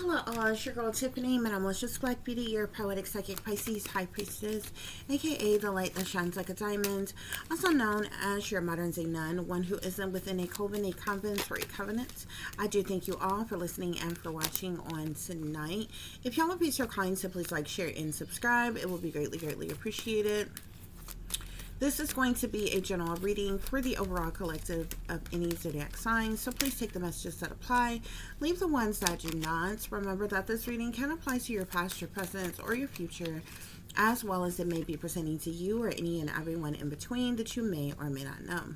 Hello all, it's your girl Tiffany, Minimalist Black Beauty, your poetic psychic Pisces high priestess, aka the light that shines like a diamond, also known as your modern day nun, one who isn't within a coven, a convent, or a covenant. I do thank you all for listening and for watching on tonight. If y'all would be so kind to please like, share, and subscribe, it will be greatly appreciated. This is going to be a general reading for the overall collective of any zodiac sign, so please take the messages that apply, leave the ones that do not. Remember that this reading can apply to your past, your present, or your future, as well as it may be pertaining to you or any and everyone in between that you may or may not know.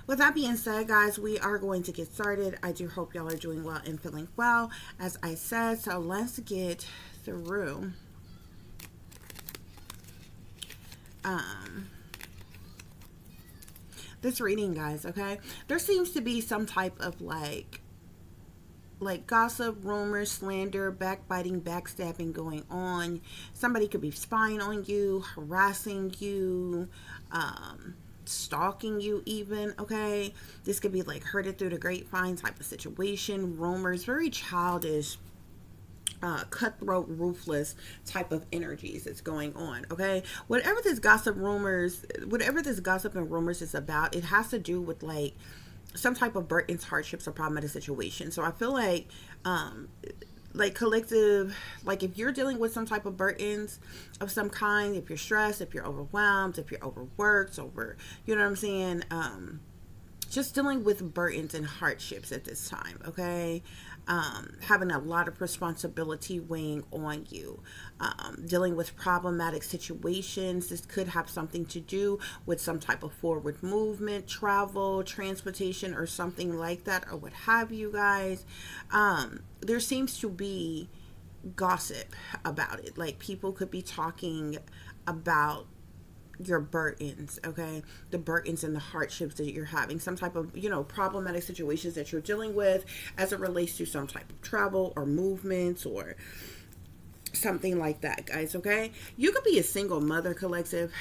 With that being said, guys, we are going to get started. I do hope y'all are doing well and feeling well, as I said, so let's get through this reading, guys. Okay, there seems to be some type of like gossip, rumors, slander, backbiting, backstabbing going on. Somebody could be spying on you, harassing you, stalking you even. Okay, this could be like herded through the grapevine type of situation. Rumors, very childish, cutthroat, ruthless type of energies that's going on. Okay, whatever this gossip and rumors is about, it has to do with like some type of burdens, hardships, or problematic situation. So I feel like collective, like if you're dealing with some type of burdens of some kind, if you're stressed, if you're overwhelmed, if you're overworked, you know what I'm saying, just dealing with burdens and hardships at this time. Okay, having a lot of responsibility weighing on you, dealing with problematic situations. This could have something to do with some type of forward movement, travel, transportation, or something like that, or what have you, guys. There seems to be gossip about it. Like people could be talking about your burdens, okay, the burdens and the hardships that you're having, some type of, problematic situations that you're dealing with as it relates to some type of travel or movements or something like that, guys. Okay, you could be a single mother, collective.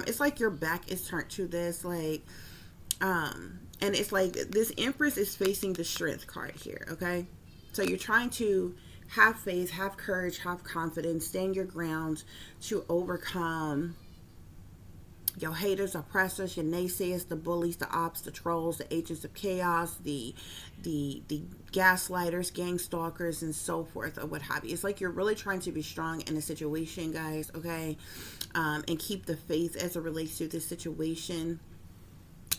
It's like your back is turned to this, like, and it's like this Empress is facing the Strength card here. Okay, so you're trying to have faith, have courage, have confidence, stand your ground to overcome your haters, oppressors, your naysayers, the bullies, the ops, the trolls, the agents of chaos, the gaslighters, gang stalkers, and so forth, or what have you. It's like you're really trying to be strong in a situation, guys, okay? And keep the faith as it relates to this situation.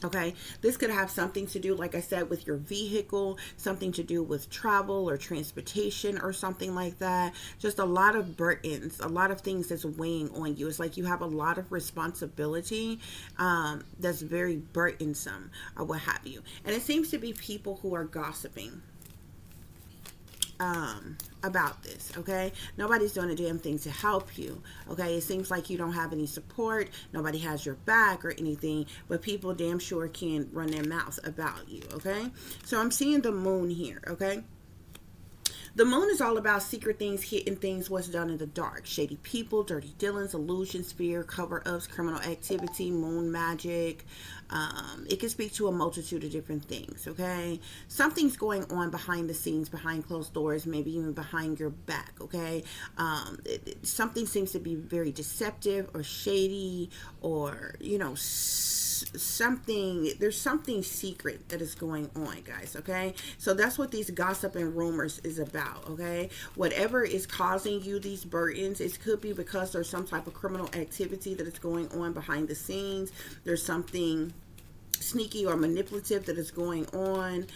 Okay, this could have something to do, like I said, with your vehicle, something to do with travel or transportation or something like that. Just a lot of burdens, a lot of things that's weighing on you. It's like you have a lot of responsibility that's very burdensome or what have you. And it seems to be people who are gossiping about this. Okay, nobody's doing a damn thing to help you. Okay, it seems like you don't have any support, nobody has your back or anything, but people damn sure can run their mouth about you. Okay, so I'm seeing the moon here. Okay, the moon is all about secret things, hidden things, what's done in the dark, shady people, dirty dealings, illusions, fear, cover-ups, criminal activity, moon magic. It can speak to a multitude of different things, okay? Something's going on behind the scenes, behind closed doors, maybe even behind your back, okay? Something seems to be very deceptive or shady, or, there's something secret that is going on, guys. Okay, so that's what these gossip and rumors is about. Okay, whatever is causing you these burdens, it could be because there's some type of criminal activity that is going on behind the scenes. There's something sneaky or manipulative that is going on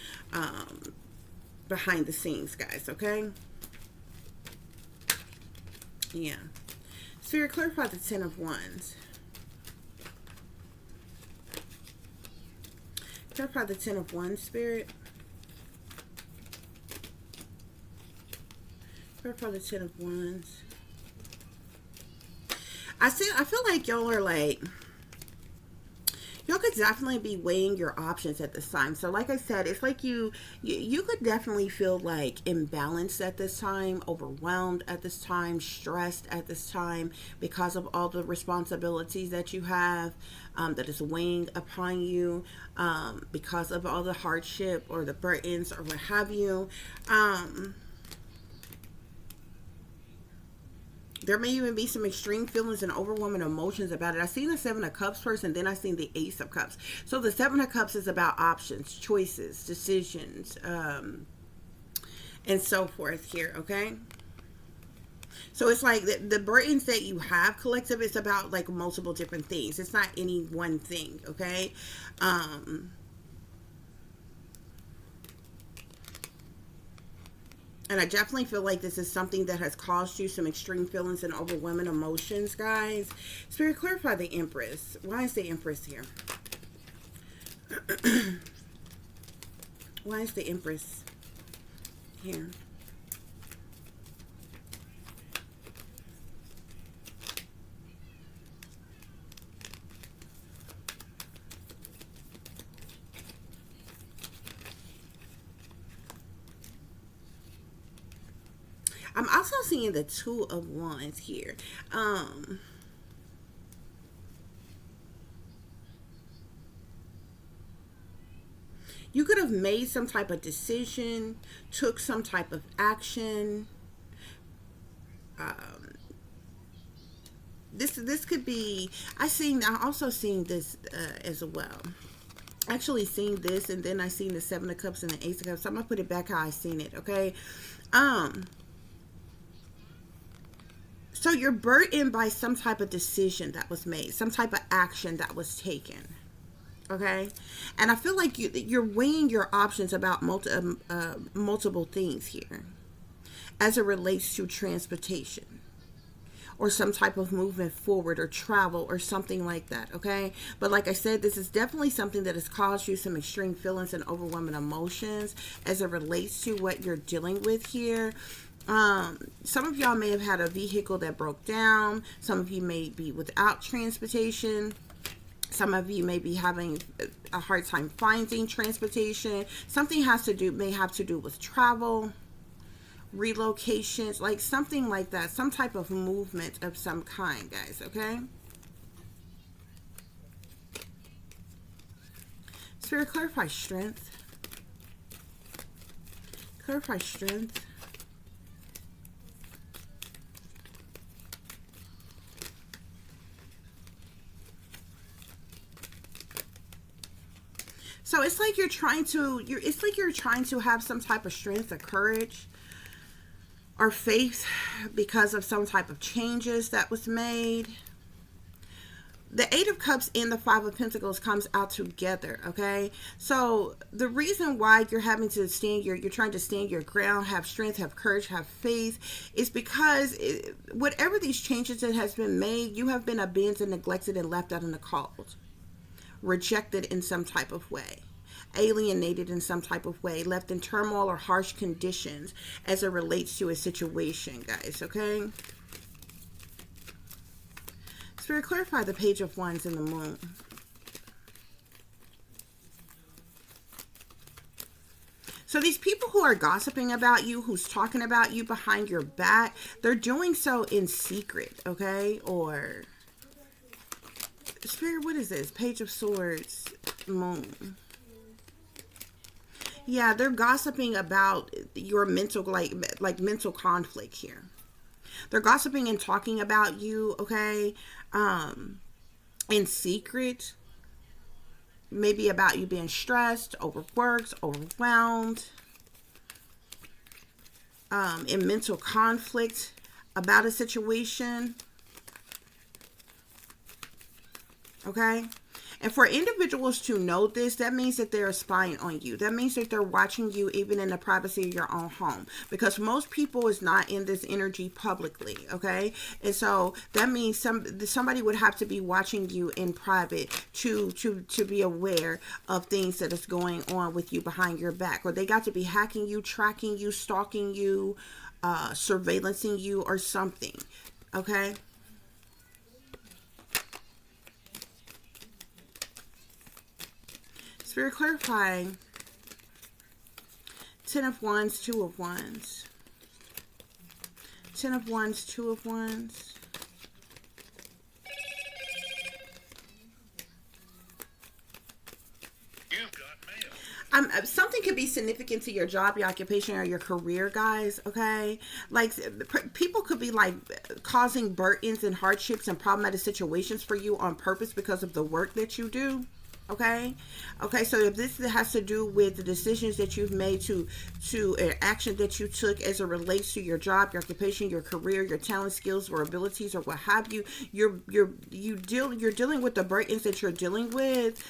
behind the scenes, guys. Okay, yeah. Spirit, clarify the 10 of Wands. Clarify the 10 of Wands, Spirit. Clarify the 10 of Wands. I feel like y'all are like, y'all could definitely be weighing your options at this time. So like I said, it's like you could definitely feel like imbalanced at this time, overwhelmed at this time, stressed at this time because of all the responsibilities that you have, that is weighing upon you, because of all the hardship or the burdens or what have you. There may even be some extreme feelings and overwhelming emotions about it. I seen the Seven of Cups first, and then I seen the Ace of Cups. So the Seven of Cups is about options, choices, decisions, and so forth here, okay? So it's like the burdens that you have collective, it's about like multiple different things. It's not any one thing, okay? And I definitely feel like this is something that has caused you some extreme feelings and overwhelming emotions, guys. Spirit, clarify the Empress. Why is the Empress here? Why is the Empress here? I'm also seeing the Two of Wands here. You could have made some type of decision, took some type of action. This could be. I also seen this as well. Actually seen this, and then I seen the Seven of Cups and the Ace of Cups. So I'm gonna put it back how I seen it. Okay. So you're burdened by some type of decision that was made, some type of action that was taken. Okay. And I feel like you're weighing your options about multiple things here as it relates to transportation or some type of movement forward or travel or something like that, okay? But like I said, this is definitely something that has caused you some extreme feelings and overwhelming emotions as it relates to what you're dealing with here. Some of y'all may have had a vehicle that broke down. Some of you may be without transportation. Some of you may be having a hard time finding transportation. Something may have to do with travel, relocations, like something like that, some type of movement of some kind, guys, okay? Spirit, clarify strength. Clarify strength. So it's like you're trying to have some type of strength or courage or faith because of some type of changes that was made. The Eight of Cups and the Five of Pentacles comes out together, okay? So the reason why you're having to you're trying to stand your ground, have strength, have courage, have faith, is because whatever these changes that has been made, you have been abandoned, neglected, and left out in the cold. Rejected in some type of way, alienated in some type of way, left in turmoil or harsh conditions as it relates to a situation, guys, okay? Spirit, clarify the Page of Wands and the Moon. So these people who are gossiping about you, who's talking about you behind your back, they're doing so in secret, okay? Or Spirit, what is this? Page of Swords, Moon. Yeah, they're gossiping about your mental, like mental conflict here. They're gossiping and talking about you, okay? In secret. Maybe about you being stressed, overworked, overwhelmed. In mental conflict about a situation. Okay? And for individuals to know this, that means that they're spying on you. That means that they're watching you even in the privacy of your own home. Because most people is not in this energy publicly, okay? And so that means somebody would have to be watching you in private to be aware of things that is going on with you behind your back. Or they got to be hacking you, tracking you, stalking you, surveillancing you or something, okay? Spirit, clarifying 10 of Wands, 2 of Wands. 10 of Wands, 2 of Wands. You've got mail. Something something could be significant to your job, your occupation, or your career, guys. Okay, like people could be like causing burdens and hardships and problematic situations for you on purpose because of the work that you do. Okay. Okay, so if this has to do with the decisions that you've made to an action that you took as it relates to your job, your occupation, your career, your talent, skills, or abilities, or what have you, you're dealing with the burdens that you're dealing with,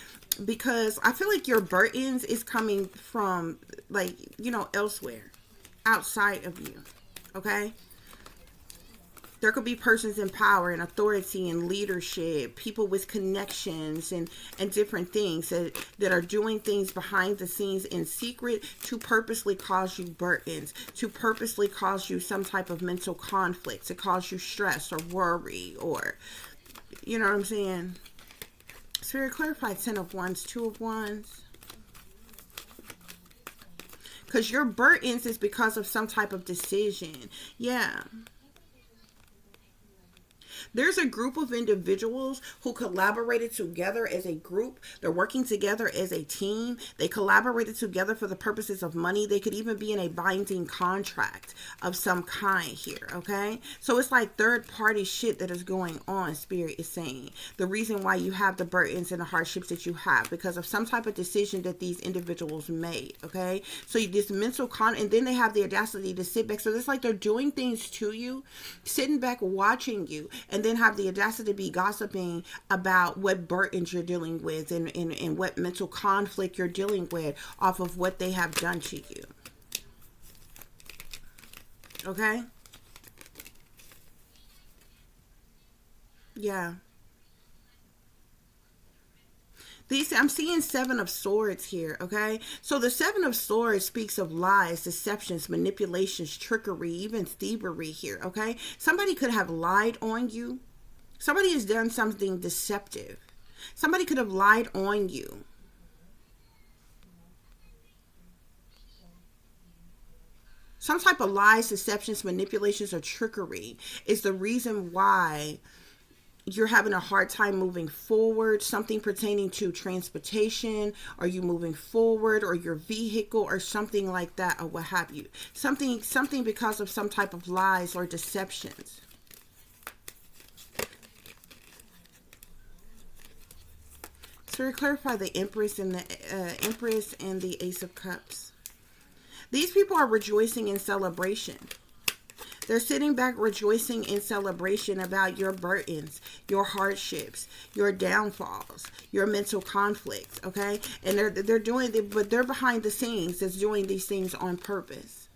because I feel like your burdens is coming from, like, elsewhere, outside of you. Okay. There could be persons in power and authority and leadership, people with connections and different things that are doing things behind the scenes in secret to purposely cause you burdens, to purposely cause you some type of mental conflict, to cause you stress or worry, or, you know what I'm saying? Spirit, clarify 10 of Wands, 2 of Wands. Because your burdens is because of some type of decision. Yeah. There's a group of individuals who collaborated together as a group. They're working together as a team. They collaborated together for the purposes of money. They could even be in a binding contract of some kind here, okay? So it's like third-party shit that is going on, Spirit is saying. The reason why you have the burdens and the hardships that you have, because of some type of decision that these individuals made, okay? So this mental and then they have the audacity to sit back. So it's like they're doing things to you, sitting back watching you, and then have the audacity to be gossiping about what burdens you're dealing with and what mental conflict you're dealing with off of what they have done to you. Okay? Yeah. I'm seeing 7 of Swords here, okay? So the 7 of Swords speaks of lies, deceptions, manipulations, trickery, even thievery here, okay? Somebody could have lied on you. Somebody has done something deceptive. Somebody could have lied on you. Some type of lies, deceptions, manipulations, or trickery is the reason why you're having a hard time moving forward, something pertaining to transportation, or you moving forward, or your vehicle, or something like that, or what have you. Something because of some type of lies or deceptions. So to clarify the Empress and the Ace of Cups. These people are rejoicing in celebration. They're sitting back rejoicing in celebration about your burdens, your hardships, your downfalls, your mental conflicts, okay? And they're doing it, but they're behind the scenes that's doing these things on purpose.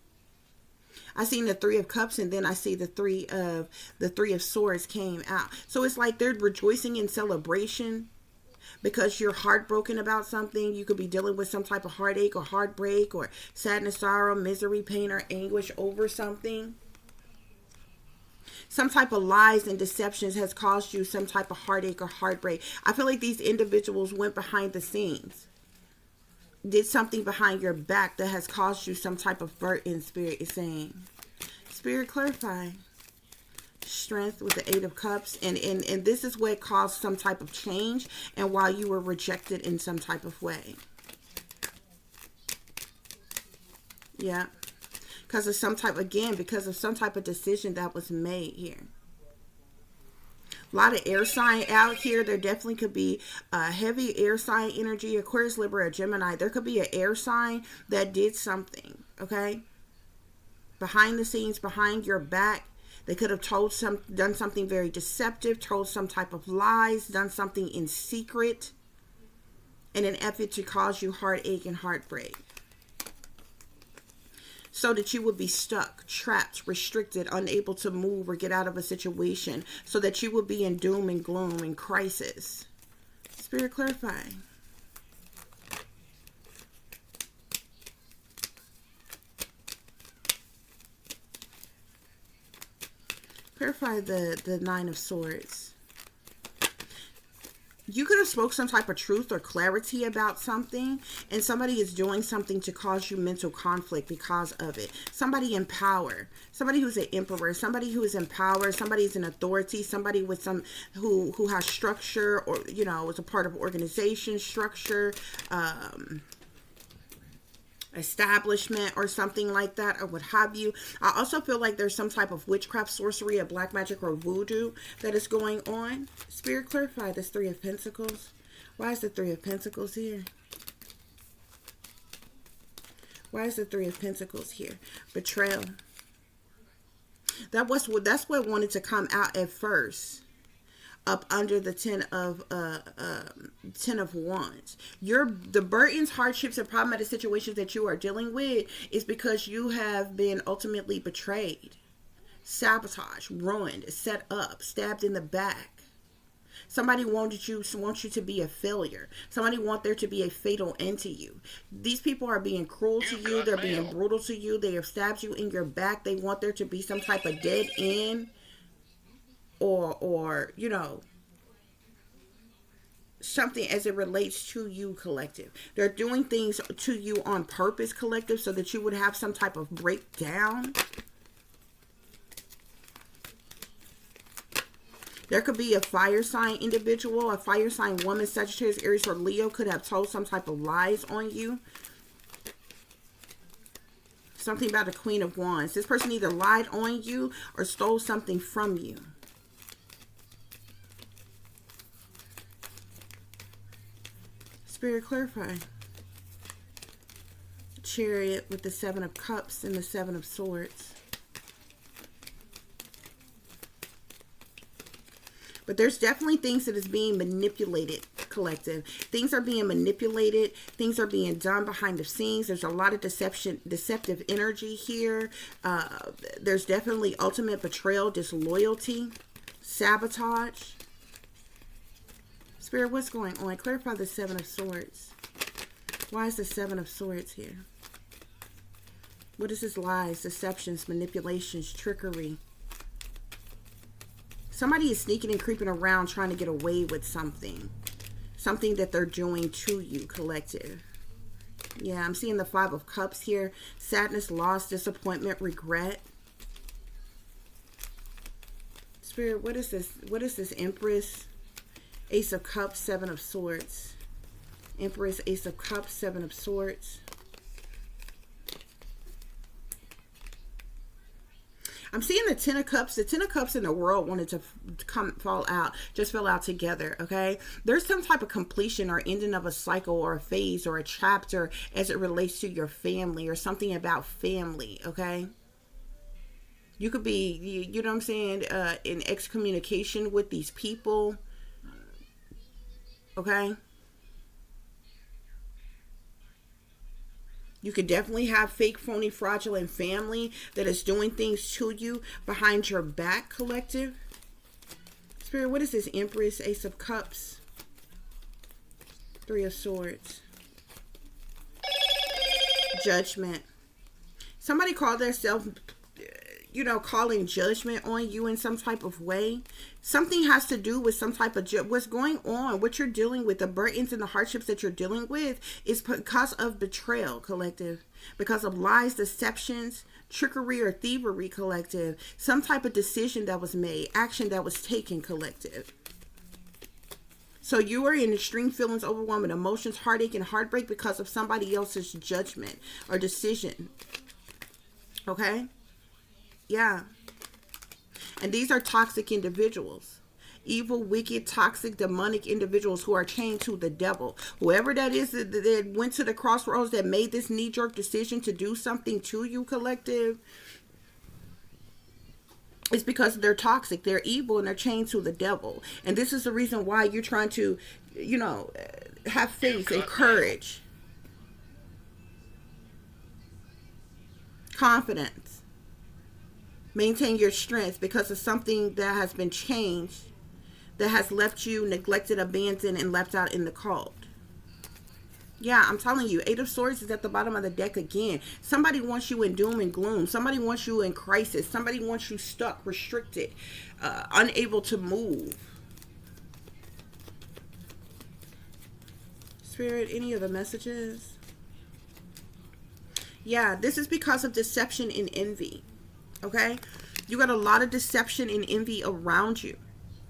I seen the 3 of Cups, and then I see the 3 of Swords came out. So it's like they're rejoicing in celebration because you're heartbroken about something. You could be dealing with some type of heartache or heartbreak or sadness, sorrow, misery, pain, or anguish over something. Some type of lies and deceptions has caused you some type of heartache or heartbreak. I feel like these individuals went behind the scenes, did something behind your back that has caused you some type of burden, Spirit is saying. Spirit, clarify. Strength with the 8 of Cups. And this is what caused some type of change and why you were rejected in some type of way. Yeah. Because of some type of decision that was made here. A lot of air sign out here. There definitely could be a heavy air sign energy. Aquarius, Libra, or Gemini. There could be an air sign that did something, okay? Behind the scenes, behind your back. They could have done something very deceptive, told some type of lies, done something in secret in an effort to cause you heartache and heartbreak. So that you would be stuck, trapped, restricted, unable to move or get out of a situation. So that you would be in doom and gloom and crisis. Spirit, clarify. Clarify the 9 of Swords. You could have spoke some type of truth or clarity about something, and somebody is doing something to cause you mental conflict because of it. Somebody in power, somebody who's an emperor, somebody who is in power, somebody who's in authority, somebody with some who has structure, or is a part of organization structure, establishment or something like that, or what have you. I also feel like there's some type of witchcraft, sorcery, or black magic or voodoo that is going on. Spirit, clarify this Three of Pentacles. Why is the Three of Pentacles here? Why is the Three of Pentacles here? Betrayal. That's what wanted to come out at first, up under the Ten of Wands. The burdens, hardships, and problematic situations that you are dealing with is because you have been ultimately betrayed, sabotaged, ruined, set up, stabbed in the back. Somebody wants you to be a failure. Somebody wants there to be a fatal end to you. These people are being cruel to you. They're being brutal to you. They have stabbed you in your back. They want there to be some type of dead end, or you know, something as it relates to you, collective. They're doing things to you on purpose, collective, so that you would have some type of breakdown. There could be a fire sign individual, a fire sign woman, Sagittarius, Aries, or Leo could have told some type of lies on you. Something about the Queen of Wands. This person either lied on you or stole something from you. Spirit, clarify. Chariot with the Seven of Cups and the Seven of Swords. But there's definitely things that is being manipulated, collective. Things are being manipulated. Things are being done behind the scenes. There's a lot of deceptive energy here. There's definitely ultimate betrayal, disloyalty, sabotage. Spirit, what's going on? Clarify the Seven of Swords. Why is the Seven of Swords here? What is this? Lies, deceptions, manipulations, trickery. Somebody is sneaking and creeping around trying to get away with something. Something that they're doing to you, collective. Yeah, I'm seeing the Five of Cups here. Sadness, loss, disappointment, regret. Spirit, what is this? What is this? Empress, Ace of Cups, Seven of Swords. Empress, Ace of Cups, Seven of Swords. I'm seeing the Ten of Cups. The Ten of Cups in the world wanted to fell out together, okay? There's some type of completion or ending of a cycle or a phase or a chapter as it relates to your family or something about family, okay? You could be, you know what I'm saying, in excommunication with these people, okay? You could definitely have fake, phony, fraudulent family that is doing things to you behind your back, collective. Spirit, what is this? Empress, Ace of Cups, Three of Swords. Judgment. Somebody called themselves, you know, calling judgment on you in some type of way. Something has to do with some type of what's going on, what you're dealing with, the burdens and the hardships that you're dealing with is because of betrayal, collective, because of lies, deceptions, trickery, or thievery, collective. Some type of decision that was made, action that was taken, collective. So you are in extreme feelings, overwhelming emotions, heartache, and heartbreak because of somebody else's judgment or decision. Okay? Yeah. And these are toxic individuals. Evil, wicked, toxic, demonic individuals who are chained to the devil. Whoever that is that went to the crossroads that made this knee-jerk decision to do something to you, collective, it's because they're toxic, they're evil, and they're chained to the devil. And this is the reason why you're trying to, you know, have faith and courage, confidence. Maintain your strength because of something that has been changed, that has left you neglected, abandoned, and left out in the cold. Yeah, I'm telling you, Eight of Swords is at the bottom of the deck again. Somebody wants you in doom and gloom. Somebody wants you in crisis. Somebody wants you stuck, restricted, unable to move. Spirit, any of the messages? Yeah, this is because of deception and envy. Okay, you got a lot of deception and envy around you.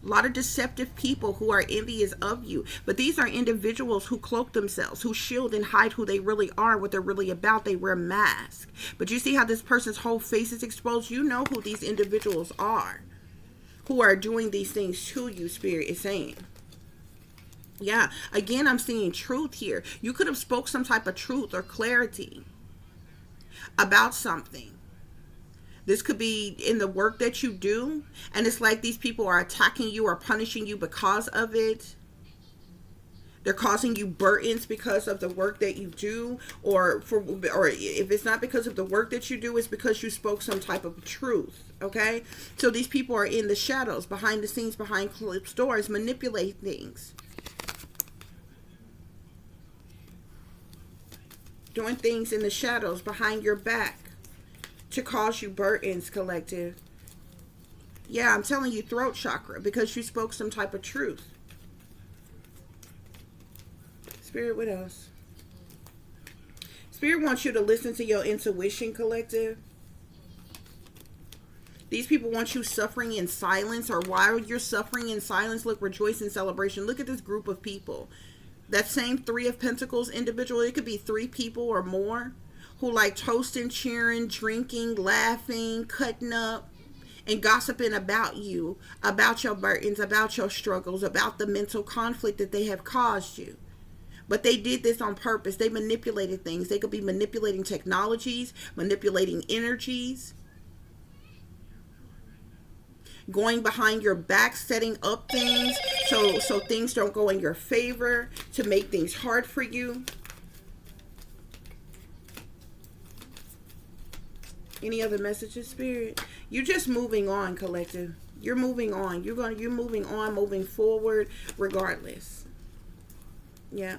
A lot of deceptive people who are envious of you. But these are individuals who cloak themselves, who shield and hide who they really are, what they're really about. They wear masks. But you see how this person's whole face is exposed? You know who these individuals are, who are doing these things to you, Spirit is saying. Yeah, again, I'm seeing truth here. You could have spoke some type of truth or clarity about something. This could be in the work that you do, and it's like these people are attacking you or punishing you because of it. They're causing you burdens because of the work that you do, or if it's not because of the work that you do, it's because you spoke some type of truth. Okay, so these people are in the shadows, behind the scenes, behind closed doors, manipulate things, doing things in the shadows behind your back to cause you burdens, collective. Yeah, I'm telling you, throat chakra, because you spoke some type of truth. Spirit, what else? Spirit wants you to listen to your intuition, collective. These people want you suffering in silence, or while you're suffering in silence, look, rejoice in celebration. Look at this group of people. That same Three of Pentacles individual, it could be 3 people or more, who like toasting, cheering, drinking, laughing, cutting up, and gossiping about you, about your burdens, about your struggles, about the mental conflict that they have caused you. But they did this on purpose. They manipulated things. They could be manipulating technologies, manipulating energies, going behind your back, setting up things so things don't go in your favor, to make things hard for you. Any other messages, Spirit? You're just moving on, collective. You're moving on. You're moving on, moving forward, regardless. Yeah.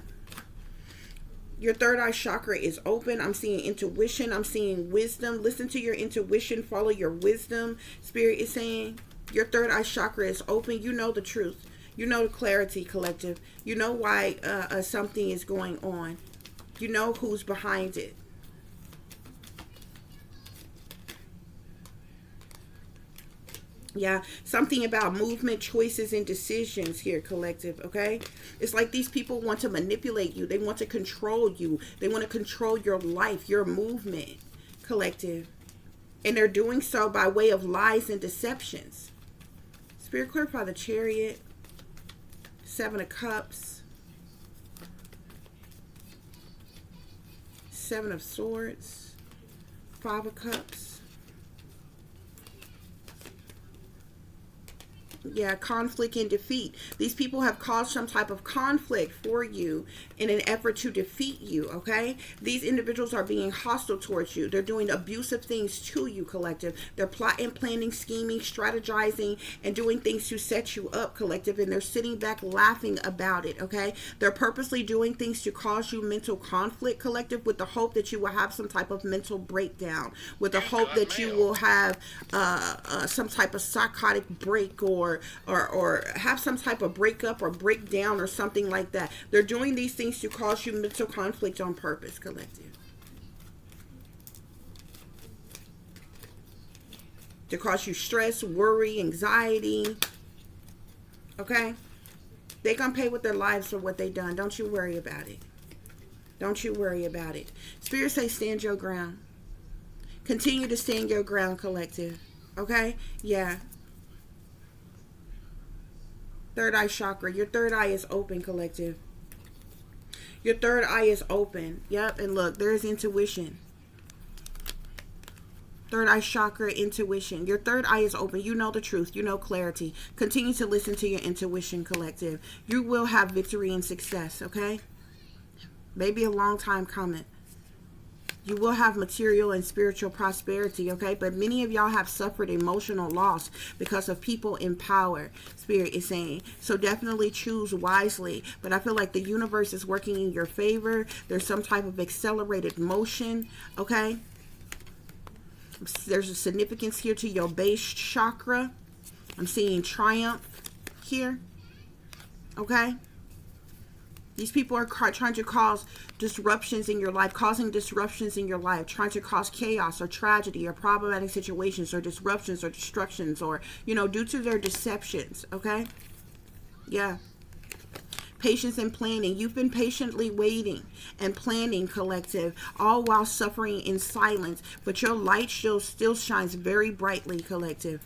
Your third eye chakra is open. I'm seeing intuition. I'm seeing wisdom. Listen to your intuition. Follow your wisdom. Spirit is saying your third eye chakra is open. You know the truth. You know the clarity, collective. You know why something is going on. You know who's behind it. Yeah, something about movement, choices, and decisions here, collective, okay? It's like these people want to manipulate you. They want to control you. They want to control your life, your movement, collective. And they're doing so by way of lies and deceptions. Spirit, clarify the Chariot, 7 of Cups, 7 of Swords, 5 of Cups. Yeah, conflict and defeat. These people have caused some type of conflict for you in an effort to defeat you, okay? These individuals are being hostile towards you. They're doing abusive things to you, collective. They're plotting, planning, scheming, strategizing, and doing things to set you up, collective, and they're sitting back laughing about it, okay? They're purposely doing things to cause you mental conflict, collective, with the hope that you will have some type of mental breakdown, with the hope that you will have some type of psychotic break, or have some type of breakup or breakdown or something like that. They're doing these things to cause you mental conflict on purpose, collective. To cause you stress, worry, anxiety. Okay? They're going to pay with their lives for what they done. Don't you worry about it. Don't you worry about it. Spirit say stand your ground. Continue to stand your ground, collective. Okay? Yeah. Third eye chakra. Your third eye is open, collective. Your third eye is open. Yep. And look, there's intuition. Third eye chakra, intuition. Your third eye is open. You know the truth. You know clarity. Continue to listen to your intuition, collective. You will have victory and success, okay? Maybe a long time coming. You will have material and spiritual prosperity, okay? But many of y'all have suffered emotional loss because of people in power, Spirit is saying. So definitely choose wisely. But I feel like the universe is working in your favor. There's some type of accelerated motion, okay? There's a significance here to your base chakra. I'm seeing triumph here, okay? These people are trying to cause disruptions in your life, causing disruptions in your life, trying to cause chaos or tragedy or problematic situations or disruptions or destructions, or, you know, due to their deceptions, okay? Yeah. Patience and planning. You've been patiently waiting and planning, collective, all while suffering in silence, but your light still shines very brightly, collective.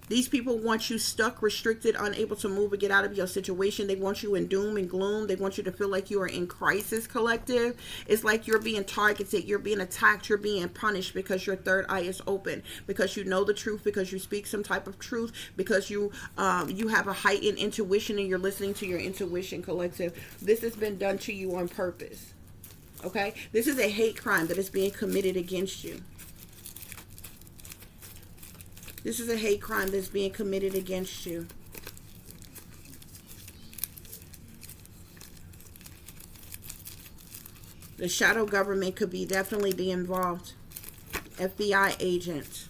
These people want you stuck, restricted, unable to move or get out of your situation. They want you in doom and gloom. They want you to feel like you are in crisis, collective. It's like you're being targeted, you're being attacked, you're being punished because your third eye is open, because you know the truth, because you speak some type of truth, because you have a heightened intuition and you're listening to your intuition, collective. This has been done to you on purpose. Okay? This is a hate crime that is being committed against you. This is a hate crime that's being committed against you. The shadow government could be definitely be involved. FBI agent.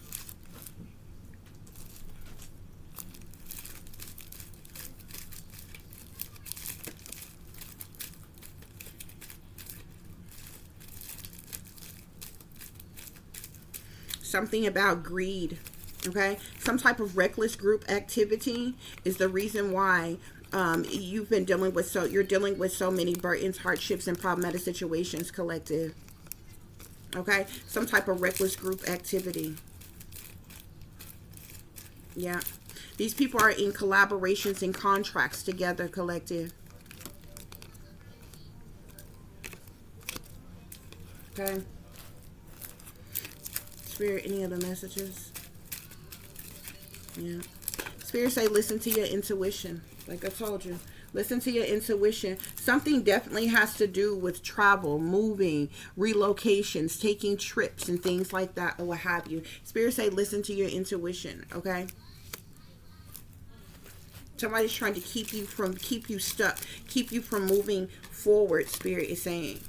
Something about greed. Okay, some type of reckless group activity is the reason why you've been dealing with you're dealing with so many burdens, hardships, and problematic situations, collective. Okay, some type of reckless group activity. Yeah, these people are in collaborations and contracts together, collective. Okay, Spirit, any other messages? Yeah. Spirit say listen to your intuition. Like I told you. Listen to your intuition. Something definitely has to do with travel, moving, relocations, taking trips and things like that, or what have you. Spirit say listen to your intuition, okay? Somebody's trying to keep you stuck, keep you from moving forward, Spirit is saying.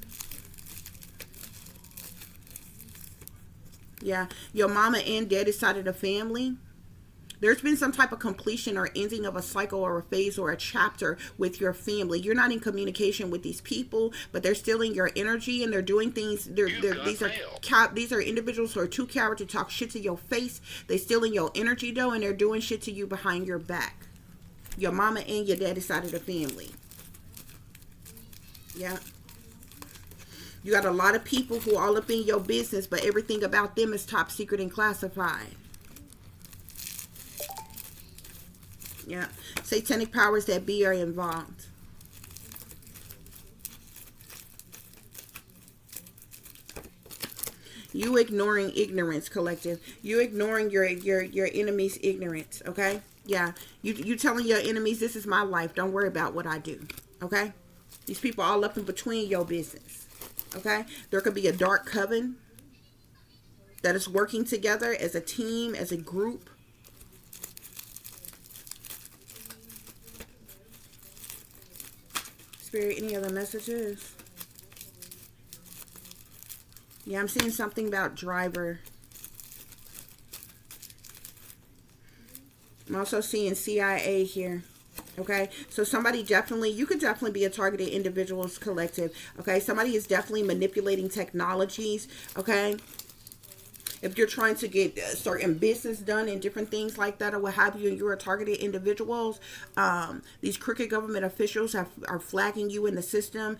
Yeah. Your mama and daddy side of the family, there's been some type of completion or ending of a cycle or a phase or a chapter with your family. You're not in communication with these people, but they're stealing your energy and they're doing things. These are individuals who are too coward to talk shit to your face. They're stealing your energy though, and they're doing shit to you behind your back. Your mama and your daddy side of the family. Yeah. You got a lot of people who are all up in your business, but everything about them is top secret and classified. Yeah. Satanic powers that be are involved. You ignoring ignorance, collective. You ignoring your enemy's ignorance, okay? Yeah. You telling your enemies, this is my life. Don't worry about what I do. Okay? These people all up in between your business. Okay? There could be a dark coven that is working together as a team, as a group. Spirit, any other messages? Yeah, I'm seeing something about driver. I'm also seeing CIA here. Okay, so somebody definitely, you could definitely be a targeted individuals, collective. Okay, somebody is definitely manipulating technologies. Okay, if you're trying to get certain business done and different things like that or what have you, and you're a targeted individuals, these crooked government officials are flagging you in the system.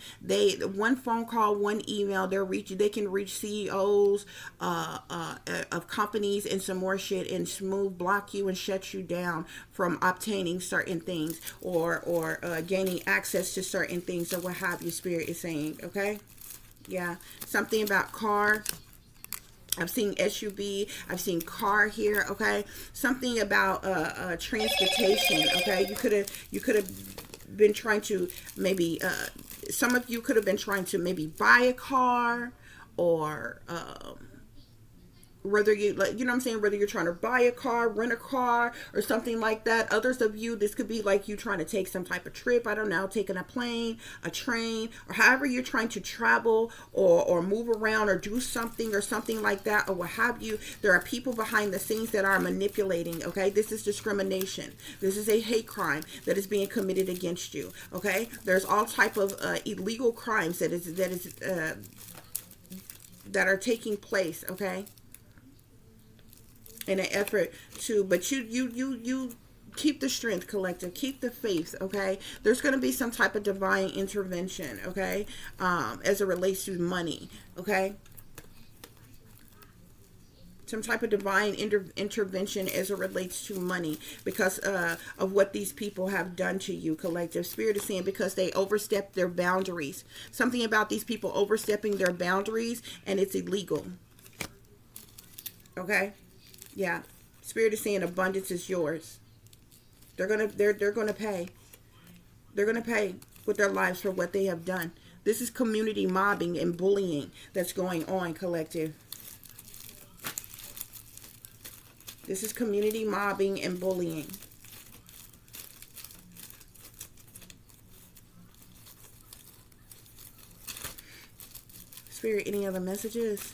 One phone call, one email, they can reach CEOs of companies and some more shit and smooth block you and shut you down from obtaining certain things or gaining access to certain things or what have you, Spirit is saying. Okay, yeah, something about car. I've seen SUV, I've seen car here, okay? Something about transportation, okay? You could have been trying to maybe some of you could have been trying to maybe buy a car or whether you, like, you know what I'm saying, whether you're trying to buy a car, rent a car, or something like that. Others of you, this could be like you trying to take some type of trip, I don't know, taking a plane, a train, or however you're trying to travel, or move around, or do something, or something like that, or what have you. There are people behind the scenes that are manipulating. Okay, this is discrimination. This is a hate crime that is being committed against you. Okay, there's all type of illegal crimes that are taking place. Okay, in an effort to, but you keep the strength, collective, keep the faith. Okay, there's going to be some type of divine intervention. Okay, as it relates to money. Okay, some type of divine intervention as it relates to money, because of what these people have done to you, collective. Spirit is saying because they overstepped their boundaries. Something about these people overstepping their boundaries, and it's illegal. Okay, yeah. Spirit is saying abundance is yours. They're gonna pay. They're gonna pay with their lives for what they have done. This is community mobbing and bullying that's going on, collective. This is community mobbing and bullying. Spirit, any other messages?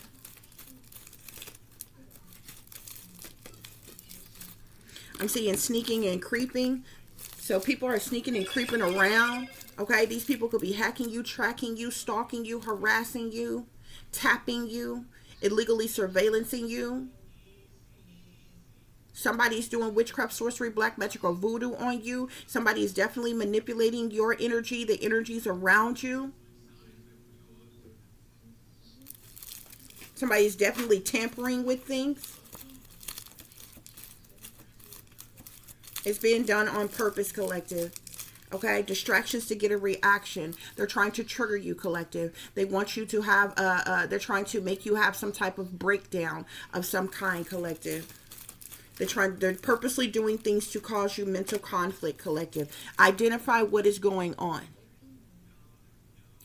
I'm seeing sneaking and creeping. So people are sneaking and creeping around. Okay, these people could be hacking you, tracking you, stalking you, harassing you, tapping you, illegally surveillancing you. Somebody's doing witchcraft, sorcery, black magic, or voodoo on you. Somebody is definitely manipulating your energy, the energies around you. Somebody is definitely tampering with things. It's being done on purpose, collective. Okay, distractions to get a reaction. They're trying to trigger you, collective. They want you to have they're trying to make you have some type of breakdown of some kind, collective. They're purposely doing things to cause you mental conflict, collective. Identify what is going on.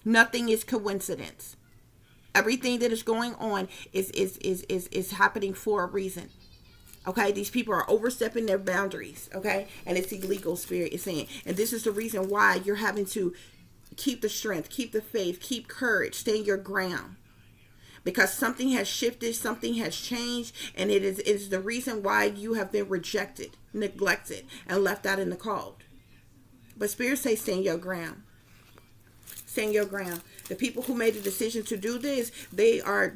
Nothing is coincidence. Everything that is going on is happening for a reason. Okay, these people are overstepping their boundaries. Okay, and it's illegal, Spirit is saying. And this is the reason why you're having to keep the strength, keep the faith, keep courage, stand your ground. Because something has shifted, something has changed, and it is the reason why you have been rejected, neglected, and left out in the cold. But Spirit say stand your ground. Stand your ground. The people who made the decision to do this, they're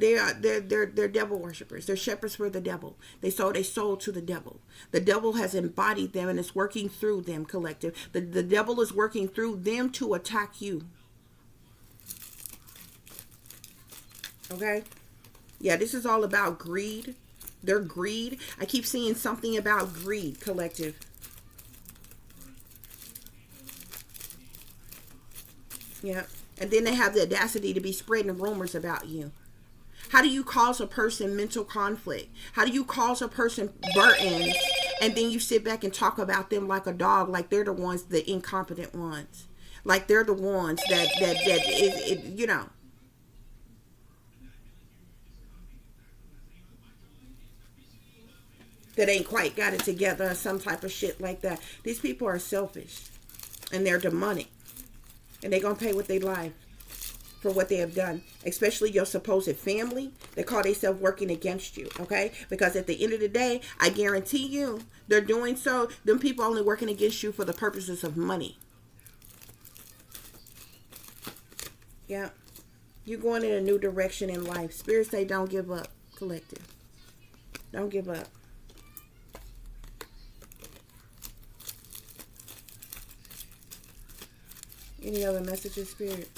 devil worshippers. They're shepherds for the devil. They sold a soul to the devil. The devil has embodied them and is working through them, collective. The devil is working through them to attack you. Okay? Yeah, this is all about greed. Their greed. I keep seeing something about greed, collective. Yeah. And then they have the audacity to be spreading rumors about you. How do you cause a person mental conflict? How do you cause a person burdens, and then you sit back and talk about them like a dog, like they're the ones, the incompetent ones, like they're the ones that you know. That ain't quite got it together, or some type of shit like that. These people are selfish, and they're demonic. And they're going to pay with their life for what they have done. Especially your supposed family. They call themselves working against you. Okay? Because at the end of the day, I guarantee you, they're doing so. Them people only working against you for the purposes of money. Yeah. You're going in a new direction in life. Spirit say don't give up, collective. Don't give up. Any other messages, Spirit?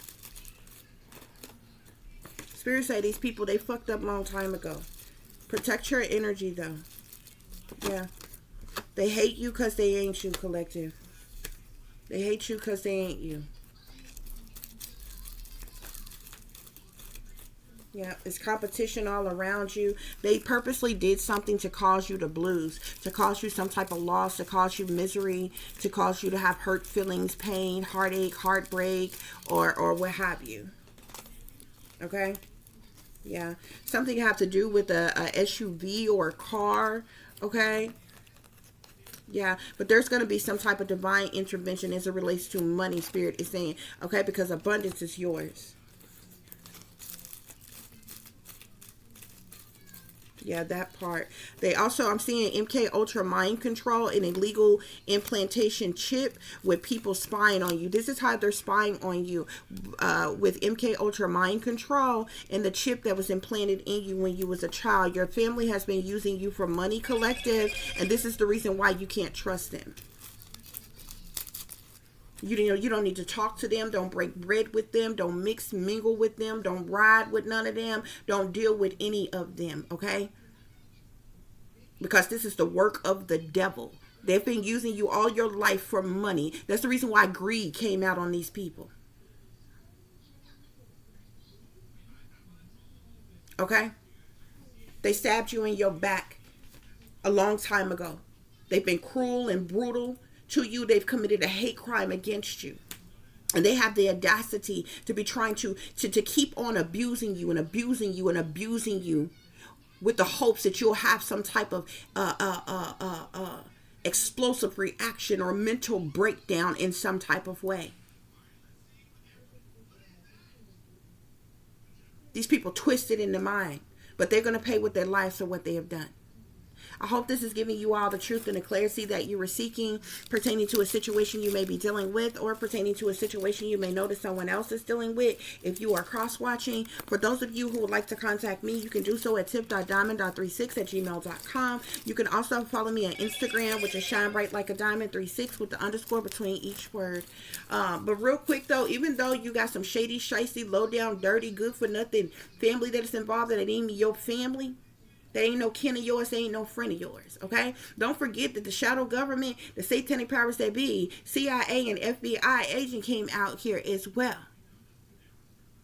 Spirit say these people, they fucked up a long time ago. Protect your energy, though. Yeah. They hate you because they ain't you, collective. They hate you because they ain't you. Yeah, it's competition all around you. They purposely did something to cause you to blues, to cause you some type of loss, to cause you misery, to cause you to have hurt feelings, pain, heartache, heartbreak, or what have you. Okay? Yeah. Something have to do with a SUV or a car. Okay. Yeah, but there's going to be some type of divine intervention as it relates to money, Spirit is saying, okay, because abundance is yours. Yeah, that part. They also, I'm seeing MK Ultra mind control and illegal implantation chip with people spying on you. This is how they're spying on you with MK Ultra mind control and the chip that was implanted in you when you was a child. Your family has been using you for money, collective, and this is the reason why you can't trust them. You don't need to talk to them. Don't break bread with them. Don't mix, mingle with them. Don't ride with none of them. Don't deal with any of them, okay? Because this is the work of the devil. They've been using you all your life for money. That's the reason why greed came out on these people. Okay? They stabbed you in your back a long time ago. They've been cruel and brutal to you. They've committed a hate crime against you. And they have the audacity to be trying to keep on abusing you and abusing you and abusing you with the hopes that you'll have some type of explosive reaction or mental breakdown in some type of way. These people twisted in the mind, but they're going to pay with their lives for what they have done. I hope this is giving you all the truth and the clarity that you were seeking pertaining to a situation you may be dealing with or pertaining to a situation you may notice someone else is dealing with if you are cross-watching. For those of you who would like to contact me, you can do so at tip.diamond.36@gmail.com. You can also follow me on Instagram, which is shine bright like a diamond 36 with the underscore between each word. But real quick though, even though you got some shady, shicey, low down, dirty, good for nothing family that is involved that ain't even your family, they ain't no kin of yours. They ain't no friend of yours. Okay? Don't forget that the shadow government, the satanic powers that be, CIA and FBI agent came out here as well.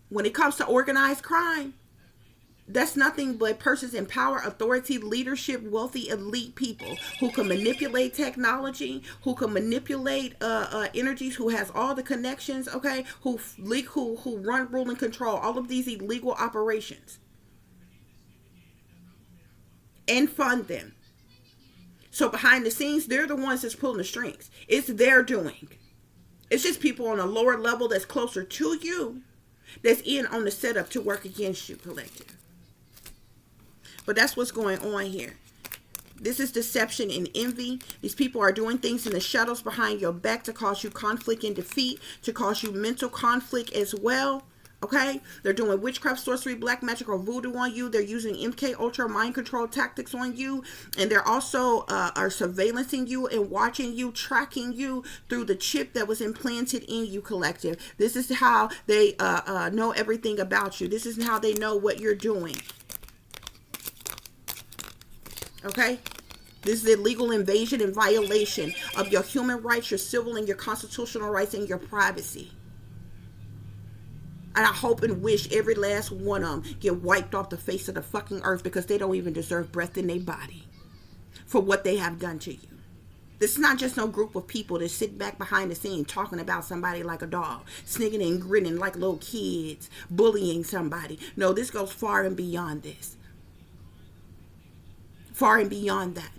When it comes to organized crime, that's nothing but persons in power, authority, leadership, wealthy, elite people who can manipulate technology, who can manipulate energies, who has all the connections, okay? Who run, rule, and control all of these illegal operations. And fund them. So behind the scenes, they're the ones that's pulling the strings. It's their doing. It's just people on a lower level that's closer to you that's in on the setup to work against you, collective. But that's what's going on here. This is deception and envy. These people are doing things in the shadows behind your back to cause you conflict and defeat, to cause you mental conflict as well. Okay, they're doing witchcraft, sorcery, black magic, or voodoo on you. They're using MK Ultra mind control tactics on you, and they're also are surveillancing you and watching you, tracking you through the chip that was implanted in you, collective. This is how they know everything about you. This is how they know what you're doing. Okay. This is illegal invasion and violation of your human rights, your civil and your constitutional rights, and your privacy. And I hope and wish every last one of them get wiped off the face of the fucking earth because they don't even deserve breath in their body for what they have done to you. This is not just no group of people that sit back behind the scene talking about somebody like a dog, sniggering and grinning like little kids, bullying somebody. No, this goes far and beyond this. Far and beyond that.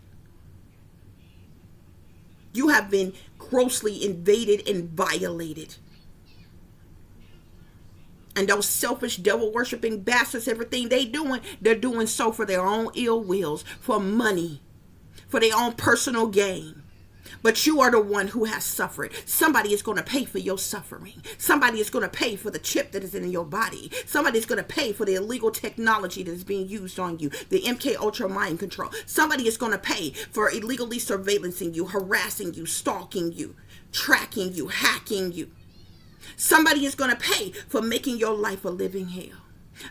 You have been grossly invaded and violated. And those selfish, devil-worshipping bastards, everything they're doing so for their own ill wills, for money, for their own personal gain. But you are the one who has suffered. Somebody is going to pay for your suffering. Somebody is going to pay for the chip that is in your body. Somebody is going to pay for the illegal technology that is being used on you, the MK Ultra mind control. Somebody is going to pay for illegally surveillancing you, harassing you, stalking you, tracking you, hacking you. Somebody is going to pay for making your life a living hell.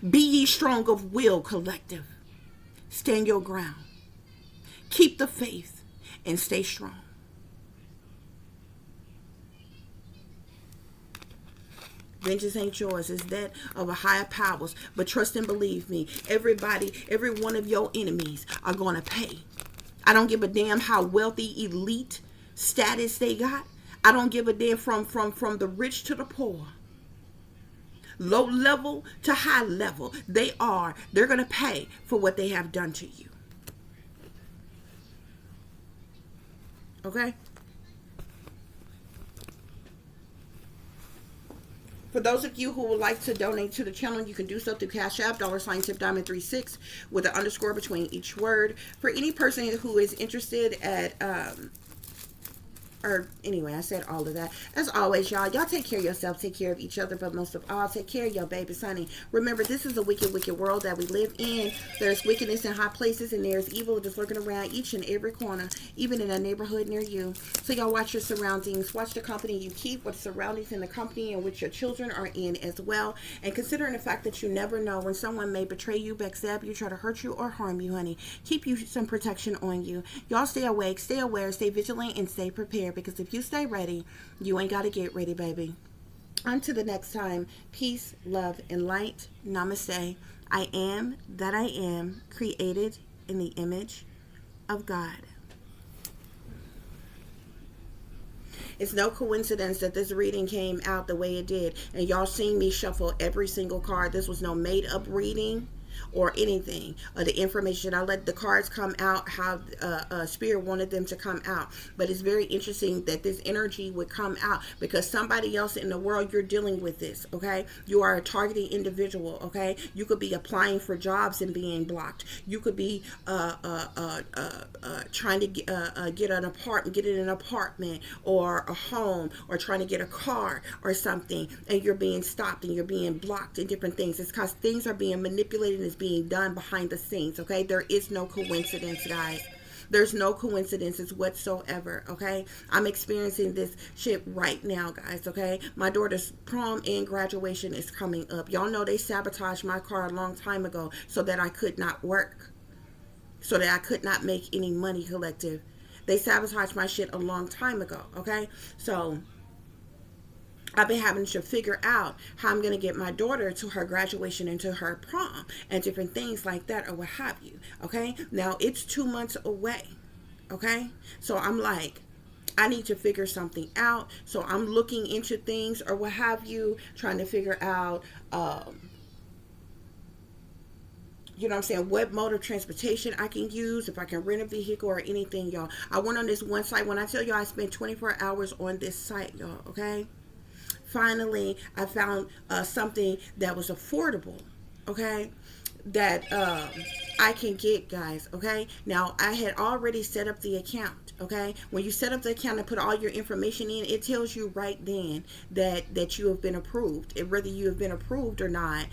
Be ye strong of will, collective. Stand your ground. Keep the faith and stay strong. Vengeance ain't yours. It's that of a higher powers. But trust and believe me, everybody, every one of your enemies are going to pay. I don't give a damn how wealthy, elite status they got. I don't give a damn from the rich to the poor. low level to high level. They're going to pay for what they have done to you. Okay? For those of you who would like to donate to the channel, you can do so through Cash App, $tip Diamond36 with an underscore between each word. For any person who is interested at or anyway, I said all of that. As always, y'all take care of yourself, take care of each other, but most of all, take care of your babies, honey. Remember, this is a wicked, wicked world that we live in. There's wickedness in high places, and there's evil just lurking around each and every corner, even in a neighborhood near you. So y'all watch your surroundings, watch the company you keep, what surroundings in the company in which your children are in as well. And considering the fact that you never know when someone may betray you, backstab you, try to hurt you, or harm you, honey. Keep you some protection on you. Y'all stay awake, stay aware, stay vigilant, and stay prepared. Because if you stay ready, you ain't got to get ready, baby. Until the next time, peace, love, and light. Namaste. I am that I am, created in the image of God. It's no coincidence that this reading came out the way it did. And y'all seen me shuffle every single card. This was no made up reading or anything. The information, I let the cards come out how Spirit wanted them to come out. But it's very interesting that this energy would come out because somebody else in the world, you're dealing with this, okay? You are a targeted individual, okay? You could be applying for jobs and being blocked. You could be trying to get an apartment or a home, or trying to get a car or something, and you're being stopped and you're being blocked and different things. It's because things are being manipulated and is being done behind the scenes, okay? There is no coincidence, guys. There's no coincidences whatsoever, okay? I'm experiencing this shit right now, guys, okay? My daughter's prom and graduation is coming up. Y'all know they sabotaged my car a long time ago so that I could not work, so that I could not make any money, collective. They sabotaged my shit a long time ago, okay? So I've been having to figure out how I'm going to get my daughter to her graduation and to her prom and different things like that, or what have you, okay? Now, it's 2 months away, okay? So I'm like, I need to figure something out. So I'm looking into things or what have you, trying to figure out, you know what I'm saying, what mode of transportation I can use, if I can rent a vehicle or anything, y'all. I went on this one site. When I tell y'all I spent 24 hours on this site, y'all, okay? Finally, I found something that was affordable, okay, that I can get, guys, okay? Now, I had already set up the account, okay? When you set up the account and put all your information in, it tells you right then that you have been approved, and whether you have been approved or not,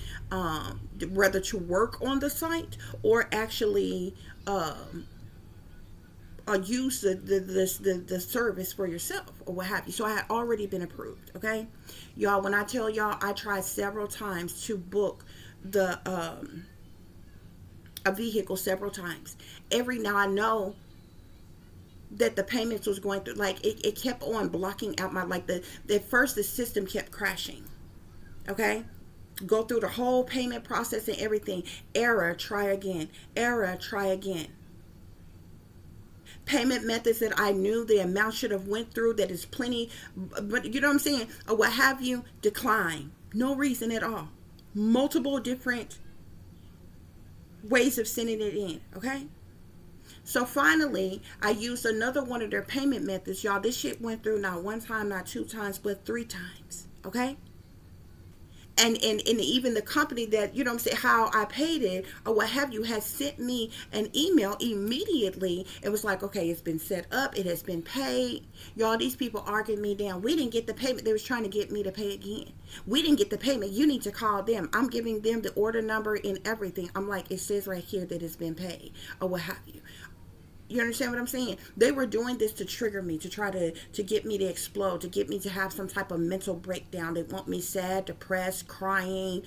whether to work on the site or actually use the service for yourself or what have you. So I had already been approved, okay? Y'all, when I tell y'all, I tried several times to book the a vehicle several times. Every now I know that the payments was going through, like it kept on blocking out my, like at first the system kept crashing, okay? Go through the whole payment process and everything. Error, try again. Error, try again. Payment methods that I knew the amount should have went through, that is plenty, but you know what I'm saying, or what have you, decline. No reason at all. Multiple different ways of sending it in, okay? So finally, I used another one of their payment methods. Y'all, this shit went through not one time, not 2 times, but 3 times, okay? And even the company that, you know what I'm saying, how I paid it or what have you, has sent me an email immediately. It was like, okay, it's been set up, it has been paid. Y'all, these people arguing me down. We didn't get the payment. They was trying to get me to pay again. We didn't get the payment. You need to call them. I'm giving them the order number and everything. I'm like, it says right here that it's been paid or what have you. You understand what I'm saying? They were doing this to trigger me, to try to get me to explode, to get me to have some type of mental breakdown. They want me sad, depressed, crying,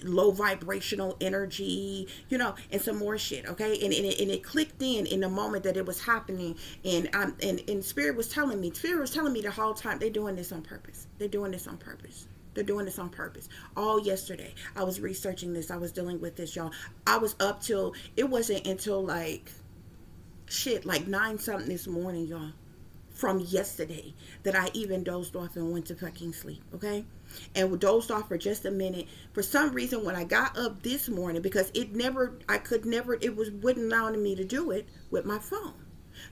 low vibrational energy, you know, and some more shit, okay? And it clicked in the moment that it was happening. And Spirit was telling me the whole time, they're doing this on purpose. They're doing this on purpose. They're doing this on purpose. All yesterday, I was researching this. I was dealing with this, y'all. I was up till, it wasn't until like 9 something this morning, y'all, from yesterday, that I even dozed off and went to fucking sleep, okay? and dozed off for just a minute. For some reason, when I got up this morning, because it wouldn't allow me to do it with my phone.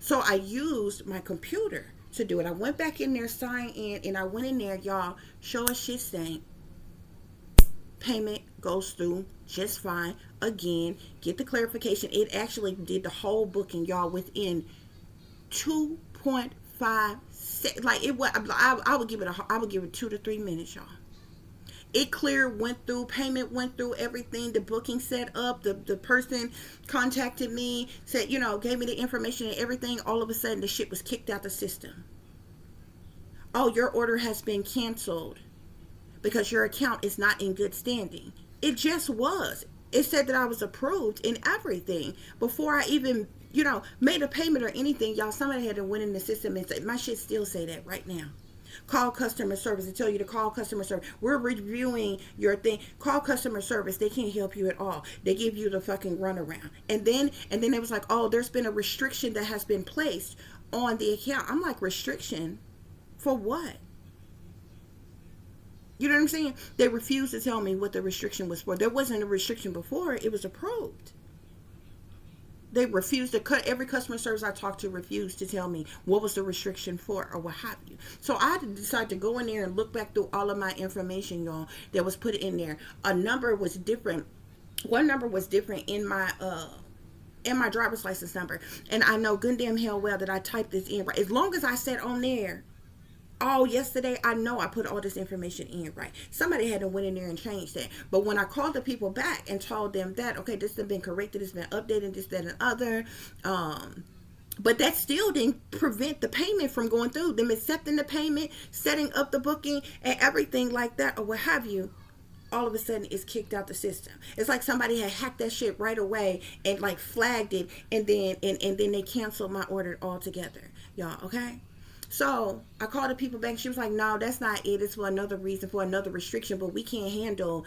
So I used my computer to do it. I went back in there, signed in, and I went in there, y'all, show a shit stain. Payment goes through just fine. Again, get the clarification. It actually did the whole booking, y'all, within 2.5 seconds. Like it was, I would give it 2 to 3 minutes, y'all. It cleared, went through, payment went through, everything, the booking set up, the person contacted me, said, gave me the information and everything. All of a sudden, the shit was kicked out the system. Oh, your order has been canceled because your account is not in good standing. It just was. It said that I was approved in everything before I even, made a payment or anything. Y'all, somebody had to went in the system and say, my shit still say that right now. Call customer service. They tell you to call customer service. We're reviewing your thing. Call customer service. They can't help you at all. They give you the fucking runaround. And then it was like, oh, there's been a restriction that has been placed on the account. I'm like, restriction for what? You know what I'm saying? They refused to tell me what the restriction was for. There wasn't a restriction before. It was approved. They refused to cut. Every customer service I talked to refused to tell me what was the restriction for or what have you. So I had to decide to go in there and look back through all of my information, y'all, that was put in there. A number was different. One number was different in my driver's license number. And I know good damn hell well that I typed this in right. As long as I sat on there yesterday, I know I put all this information in right. Somebody had to went in there and changed that. But when I called the people back and told them that, okay, this has been corrected, it's been updated, this, that, and other, but that still didn't prevent the payment from going through. Them accepting the payment, setting up the booking, and everything like that, or what have you. All of a sudden, it's kicked out the system. It's like somebody had hacked that shit right away and like flagged it, and then they canceled my order altogether, y'all. Okay. So I called the people back. She was like, no, that's not it. It's for another reason, for another restriction. But we can't handle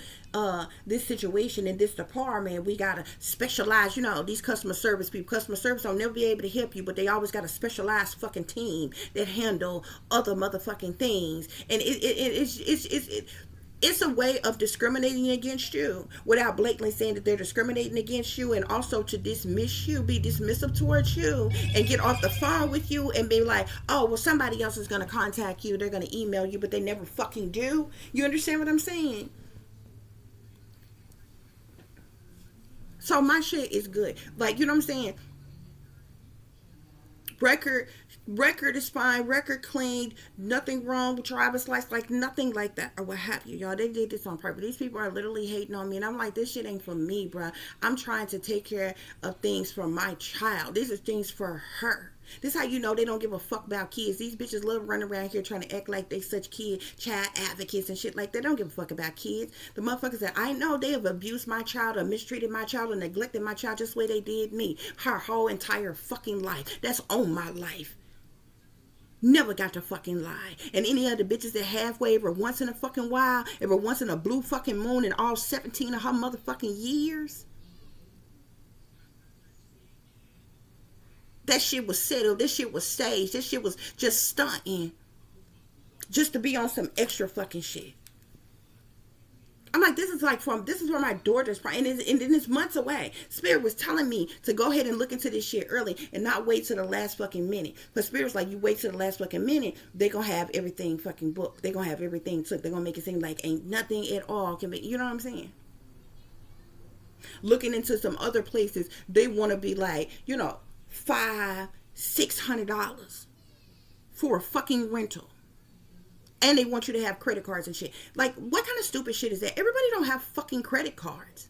this situation in this department. We got to specialize. These customer service people. Customer service don't never be able to help you, but they always got a specialized fucking team that handle other motherfucking things. And it's a way of discriminating against you without blatantly saying that they're discriminating against you, and also to dismiss you, be dismissive towards you, and get off the phone with you and be like, oh, well, somebody else is going to contact you. They're going to email you, but they never fucking do. You understand what I'm saying? So my shit is good. Like, you know what I'm saying? Record is fine, record cleaned, nothing wrong with driver's license, like nothing like that or what have you, y'all. They did this on purpose. These people are literally hating on me, and I'm like, this shit ain't for me, bruh. I'm trying to take care of things for my child. These are things for her. This how you know they don't give a fuck about kids. These bitches love running around here trying to act like they such child advocates and shit like that. They don't give a fuck about kids. The motherfuckers that I know, they have abused my child or mistreated my child or neglected my child just the way they did me. Her whole entire fucking life. That's on my life. Never got to fucking lie. And any other bitches that halfway every once in a fucking while, every once in a blue fucking moon in all 17 of her motherfucking years. That shit was settled. This shit was staged. This shit was just stunting. Just to be on some extra fucking shit. I'm like, this is where my daughter's from. And it's months away. Spirit was telling me to go ahead and look into this shit early and not wait till the last fucking minute. But Spirit's like, you wait till the last fucking minute, they gonna have everything fucking booked. They gonna have everything took. They're gonna make it seem like ain't nothing at all can be, you know what I'm saying? Looking into some other places, they want to be like, $500-$600 for a fucking rental. And they want you to have credit cards and shit. Like, what kind of stupid shit is that? Everybody don't have fucking credit cards.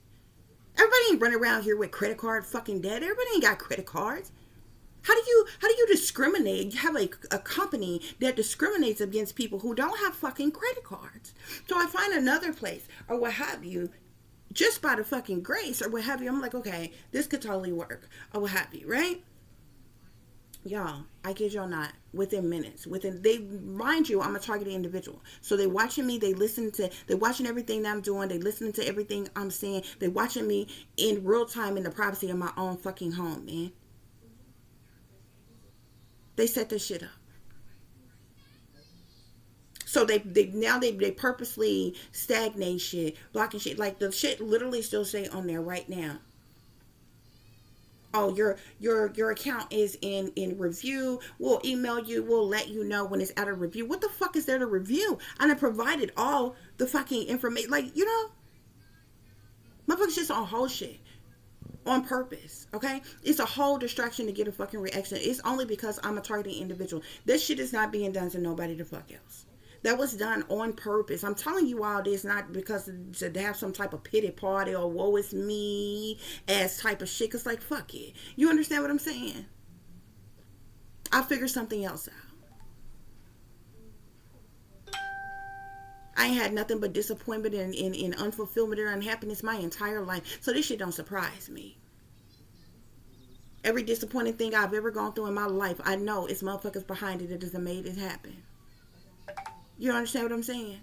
Everybody ain't running around here with credit card fucking debt. Everybody ain't got credit cards. How do you discriminate? You have a company that discriminates against people who don't have fucking credit cards. So I find another place or what have you, just by the fucking grace or what have you. I'm like, okay, this could totally work or what have you, right? Y'all, I kid y'all not, within minutes, they mind you, I'm a targeted individual. So they watching me, they watching everything that I'm doing, they listening to everything I'm saying, they watching me in real time in the privacy of my own fucking home, man. They set this shit up. So they purposely stagnate shit, blocking shit. Like the shit literally still say on there right now. Oh, your account is in review. We'll email you. We'll let you know when it's out of review. What the fuck is there to review? I done provided all the fucking information. Like, you know, motherfuckers just on whole shit on purpose. Okay, it's a whole distraction to get a fucking reaction. It's only because I'm a targeted individual. This shit is not being done to nobody the fuck else. That was done on purpose. I'm telling you all this not because to have some type of pity party or woe is me ass type of shit. Cause like, fuck it. You understand what I'm saying? I'll figure something else out. I ain't had nothing but disappointment and unfulfillment and unhappiness my entire life. So this shit don't surprise me. Every disappointing thing I've ever gone through in my life, I know it's motherfuckers behind it that has made it happen. You understand what I'm saying?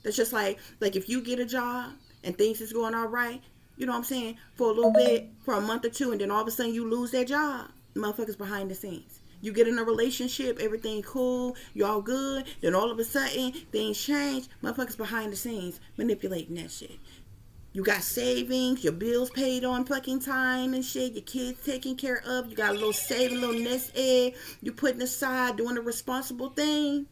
That's just like if you get a job and things is going all right, you know what I'm saying, for a little bit, for a month or two, and then all of a sudden you lose that job. Motherfuckers behind the scenes. You get in a relationship, everything cool, y'all good, then all of a sudden things change. Motherfuckers behind the scenes manipulating that shit. You got savings, your bills paid on fucking time and shit, your kids taken care of, you got a little saving, a little nest egg, you putting aside, doing the responsible thing.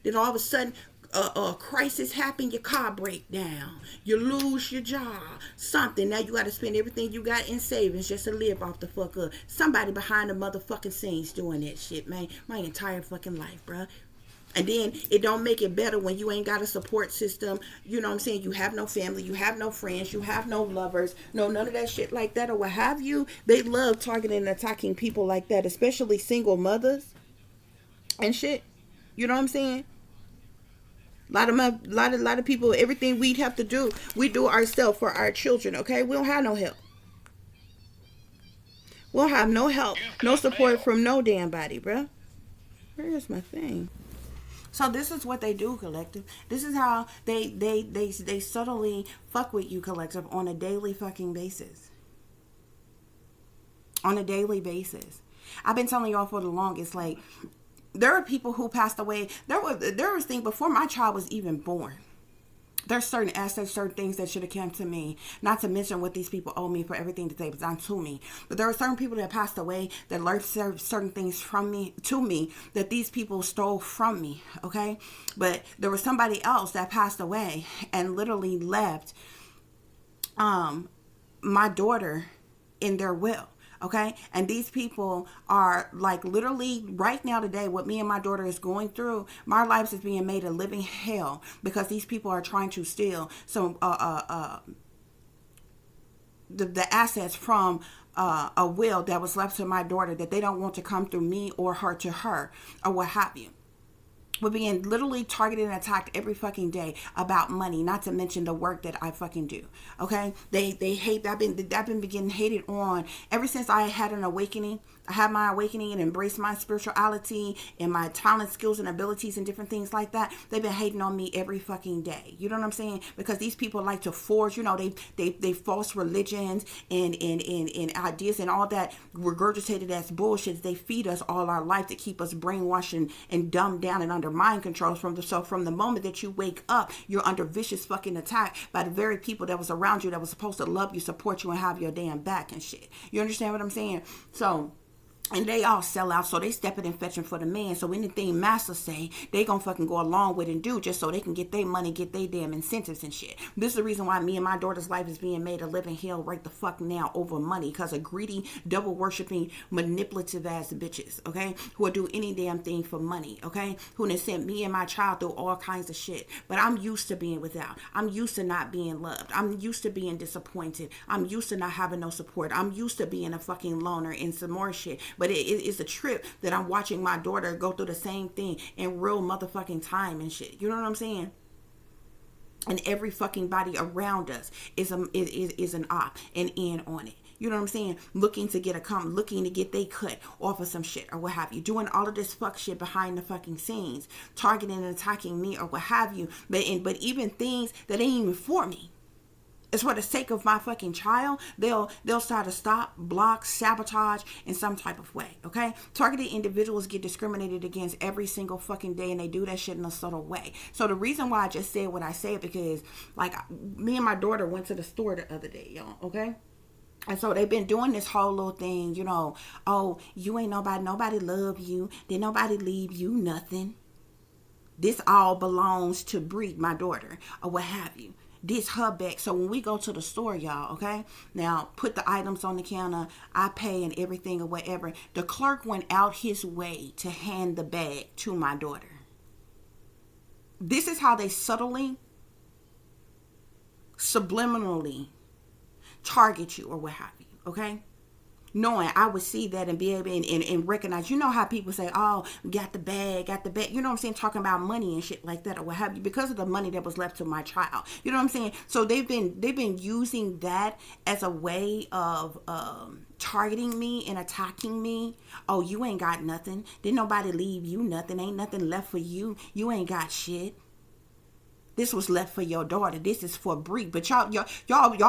Then all of a sudden, a crisis happen, your car break down, you lose your job, something. Now you got to spend everything you got in savings just to live off the fuck up. Somebody behind the motherfucking scenes doing that shit, man. My entire fucking life, bruh. And then it don't make it better when you ain't got a support system. You know what I'm saying? You have no family, you have no friends, you have no lovers, no none of that shit like that or what have you. They love targeting and attacking people like that, especially single mothers and shit. You know what I'm saying? A lot of people, everything we'd have to do, we do ourselves for our children, okay? We don't have no help. We'll have no help, no support from no damn body, bruh. Where is my thing? So this is what they do, collective. This is how they subtly fuck with you, collective, on a daily fucking basis. On a daily basis. I've been telling y'all for the longest, like, there are people who passed away. There was things before my child was even born. There's certain assets, certain things that should have come to me. Not to mention what these people owe me for everything that they've done to me. But there are certain people that passed away that learned certain things to me that these people stole from me. Okay, but there was somebody else that passed away and literally left my daughter in their will. Okay, and these people are like literally right now today, what me and my daughter is going through, my life is being made a living hell because these people are trying to steal some the assets from a will that was left to my daughter that they don't want to come through me or her to her or what have you. We're being literally targeted and attacked every fucking day about money, not to mention the work that I fucking do. Okay, they hate. I've been getting hated on ever since I had an awakening. I had my awakening and embraced my spirituality and my talent, skills, and abilities and different things like that. They've been hating on me every fucking day. You know what I'm saying? Because these people like to forge, you know, they false religions and ideas and all that regurgitated as bullshit. They feed us all our life to keep us brainwashed and dumbed down and under mind controls. From the moment that you wake up, you're under vicious fucking attack by the very people that was around you that was supposed to love you, support you, and have your damn back and shit. You understand what I'm saying? So, and they all sell out, so they stepping and fetching for the man. So anything master say, they gonna fucking go along with and do just so they can get their money, get their damn incentives and shit. This is the reason why me and my daughter's life is being made a living hell right the fuck now over money, because of greedy, double worshiping, manipulative ass bitches, okay, who will do any damn thing for money, okay, who done sent me and my child through all kinds of shit. But I'm used to being without. I'm used to not being loved. I'm used to being disappointed. I'm used to not having no support. I'm used to being a fucking loner and some more shit. But it's a trip that I'm watching my daughter go through the same thing in real motherfucking time and shit. You know what I'm saying? And every fucking body around us is an op and in on it. You know what I'm saying? Looking to get they cut off of some shit or what have you. Doing all of this fuck shit behind the fucking scenes. Targeting and attacking me or what have you. But even things that ain't even for me. It's for the sake of my fucking child. They'll start to stop, block, sabotage in some type of way. Okay, targeted individuals get discriminated against every single fucking day, and they do that shit in a subtle way. So the reason why I just said what I said, because like me and my daughter went to the store the other day, y'all. Okay. And so they've been doing this whole little thing, you know, oh, you ain't nobody love you, did nobody leave you nothing. This all belongs to Bree, my daughter, or what have you. This her bag. So when we go to the store, y'all, okay, now put the items on the counter, I pay and everything or whatever. The clerk went out his way to hand the bag to my daughter. This is how they subtly, subliminally target you or what have you, okay? Knowing I would see that and be able and recognize, you know how people say, oh, got the bag, you know what I'm saying, talking about money and shit like that or what have you, because of the money that was left to my child, you know what I'm saying? So they've been using that as a way of targeting me and attacking me. Oh, you ain't got nothing, didn't nobody leave you nothing, ain't nothing left for you, you ain't got shit. This was left for your daughter. This is for Bree. But y'all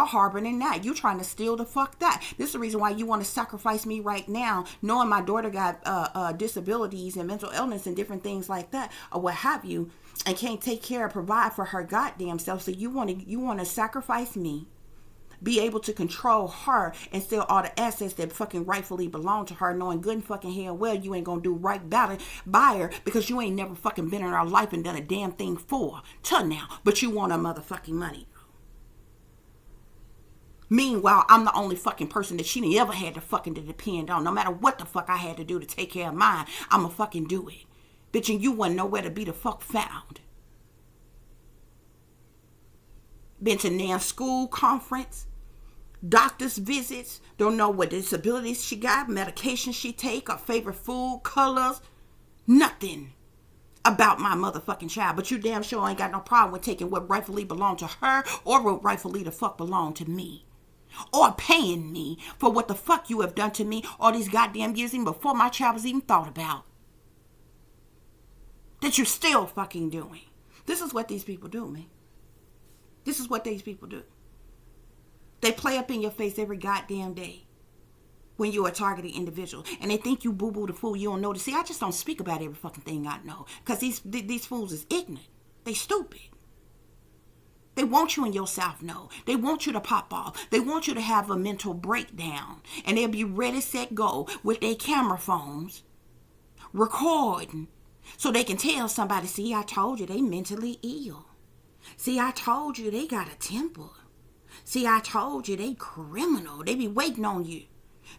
harboring in that. You trying to steal the fuck that. This is the reason why you want to sacrifice me right now, knowing my daughter got disabilities and mental illness and different things like that, or what have you, and can't take care or provide for her goddamn self. So you want to sacrifice me, be able to control her and steal all the assets that fucking rightfully belong to her, knowing good and fucking hell well you ain't gonna do right by her, because you ain't never fucking been in her life and done a damn thing for her till now, but you want her motherfucking money. Meanwhile, I'm the only fucking person that she ever had to fucking depend on. No matter what the fuck I had to do to take care of mine, I'ma fucking do it. Bitch, and you wasn't nowhere to be the fuck found. Been to damn school conference, doctor's visits, don't know what disabilities she got, medication she take, her favorite food, colors, nothing about my motherfucking child. But you damn sure ain't got no problem with taking what rightfully belonged to her or what rightfully the fuck belonged to me. Or paying me for what the fuck you have done to me all these goddamn years, even before my child was even thought about. That you're still fucking doing. This is what these people do, man. This is what these people do. They play up in your face every goddamn day when you're a targeted individual. And they think you boo-boo the fool you don't know. See, I just don't speak about every fucking thing I know. Because these fools is ignorant. They stupid. They want you in your South know. They want you to pop off. They want you to have a mental breakdown. And they'll be ready, set, go with their camera phones recording so they can tell somebody, see, I told you they mentally ill. See, I told you they got a temper. See, I told you they criminal. They be waiting on you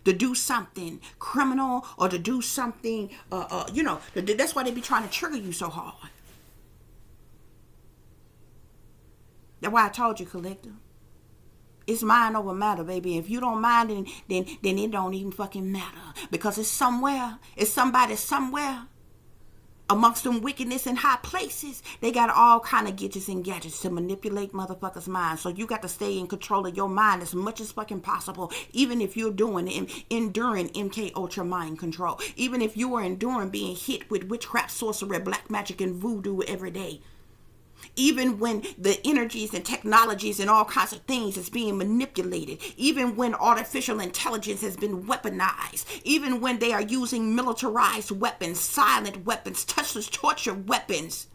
to do something criminal or to do something, that's why they be trying to trigger you so hard. That's why I told you, collective. It's mind over matter, baby. If you don't mind, then it don't even fucking matter. Because it's somebody somewhere amongst them wickedness in high places. They got all kind of gadgets to manipulate motherfuckers' minds. So you got to stay in control of your mind as much as fucking possible. Even if you're enduring MK Ultra mind control. Even if you are enduring being hit with witchcraft, sorcery, black magic, and voodoo every day. Even when the energies and technologies and all kinds of things is being manipulated. Even when artificial intelligence has been weaponized. Even when they are using militarized weapons, silent weapons, touchless torture weapons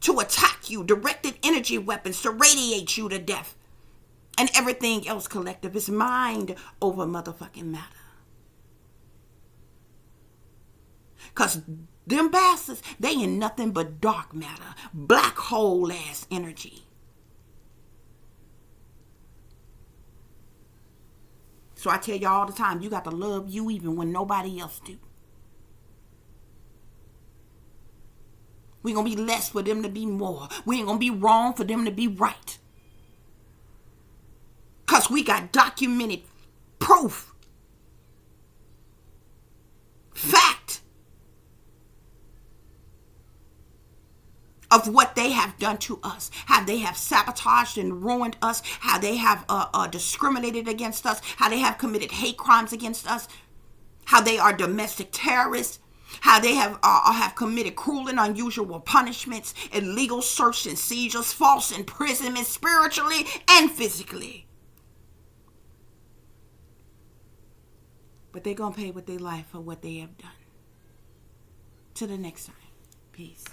to attack you. Directed energy weapons to radiate you to death. And everything else, collective, is mind over motherfucking matter. Because them bastards, they in nothing but dark matter. Black hole ass energy. So I tell you all the time, you got to love you even when nobody else do. We ain't going to be less for them to be more. We ain't going to be wrong for them to be right. Because we got documented proof. Fact. Of what they have done to us, how they have sabotaged and ruined us, how they have discriminated against us, how they have committed hate crimes against us, how they are domestic terrorists, how they have committed cruel and unusual punishments, illegal search and seizures, false imprisonment, spiritually and physically. But they're going to pay with their life for what they have done. Till the next time. Peace.